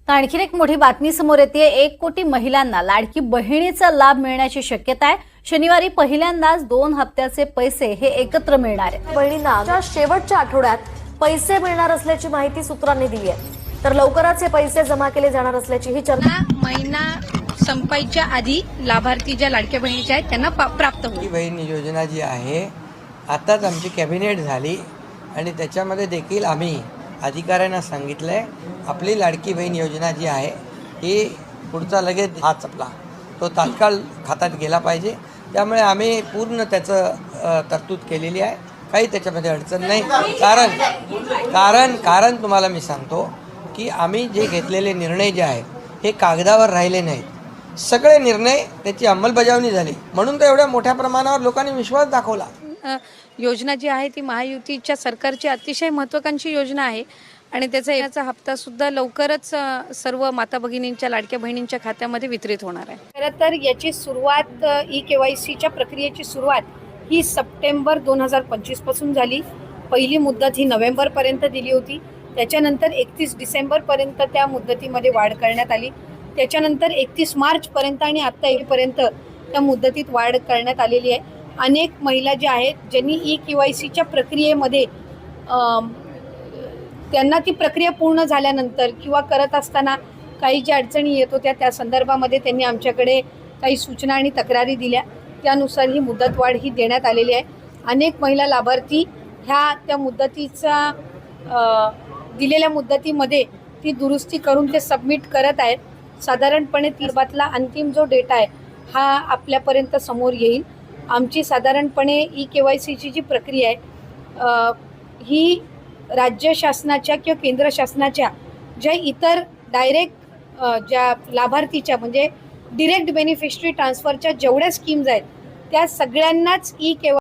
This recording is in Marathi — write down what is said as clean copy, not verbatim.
तर आणखीन एक मोठी बातमी समोर येते। 1 कोटी महिलांना लाडकी बहिणीचा लाभ मिळण्याची शक्यता आहे। शनिवारी पहिल्यांदाच 2 हप्त्याचे पैसे हे एकत्र मिळणार आहेत। बहिणींना शेवटच्या आठवड्यात पैसे मिळणार असल्याची माहिती सूत्रांनी दिली आहे। तर लवकरच हे पैसे जमा केले जाणार असल्याची ही चर्चा महिना संपायच्या आधी लाभार्थी ज्या लाडक्या बहिणीच्या आहेत त्यांना प्राप्त होईल। बहीण योजना जी आहे आताच आमची कॅबिनेट झाली आणि त्याच्यामध्ये देखील आम्ही अधिकाऱ्यांना सांगितलंय आपली लाडकी बहीण योजना जी आहे ही पुढचा लगेच हाच आपला तो तात्काळ खात्यात गेला पाहिजे। त्यामुळे आम्ही पूर्ण त्याचं तरतूद केलेली आहे। काही त्याच्यामध्ये अडचण नाही। कारण तुम्हाला मी सांगतो की आम्ही जे घेतलेले निर्णय जे आहेत हे कागदावर राहिले नाहीत। सगळे निर्णय त्याची अंमलबजावणी झाली म्हणून तर एवढ्या मोठ्या प्रमाणावर लोकांनी विश्वास दाखवला। योजना जी आहे ती महायुतीच्या सरकारची अतिशय महत्त्वाकांक्षी योजना आहे आणि त्याचा हप्ता सुद्धा लवकरच सर्व माता भगिनींच्या लाडक्या बहिणींच्या खात्यामध्ये वितरित होणार आहे। खरं तर याची सुरुवात ई-केवायसीच्या प्रक्रियेची सुरुवात ही सप्टेंबर 2025 पासून झाली। पहिली मुदत ही नोव्हेंबरपर्यंत दिली होती। त्याच्यानंतर 31 डिसेंबरपर्यंत त्या मुदतीमध्ये वाढ करण्यात आली। त्याच्यानंतर 31 मार्चपर्यंत आणि आत्ता येईपर्यंत त्या मुदतीत वाढ करण्यात आलेली आहे। अनेक महिला ज्या आहेत ज्यांनी ई-केवायसीच्या प्रक्रियेमध्ये त्यांना ती प्रक्रिया पूर्ण झाल्यानंतर किंवा करत असताना काही ज्या अडचणी येत होत्या त्या संदर्भामध्ये त्यांनी आमच्याकडे काही सूचना आणि तक्रारी दिल्या। त्यानुसार ही मुदतवाढ ही देण्यात आलेली आहे। अनेक महिला लाभार्थी ह्या त्या मुदतीचा दिलेल्या मुदतीमध्ये ती दुरुस्ती करून ते सबमिट करत आहेत। साधारणपणे तिरबातला अंतिम जो डेटा आहे हा आपल्यापर्यंत समोर येईल। आमची साधारणपणे ई-केवायसीची जी प्रक्रिया आहे ही राज्य शासनाच्या किंवा केंद्र शासनाच्या ज्या इतर डायरेक्ट ज्या लाभार्थीच्या म्हणजे डिरेक्ट बेनिफिशरी ट्रान्सफरच्या जेवढ्या स्कीम्स आहेत त्या सगळ्यांनाच ई-केवायसी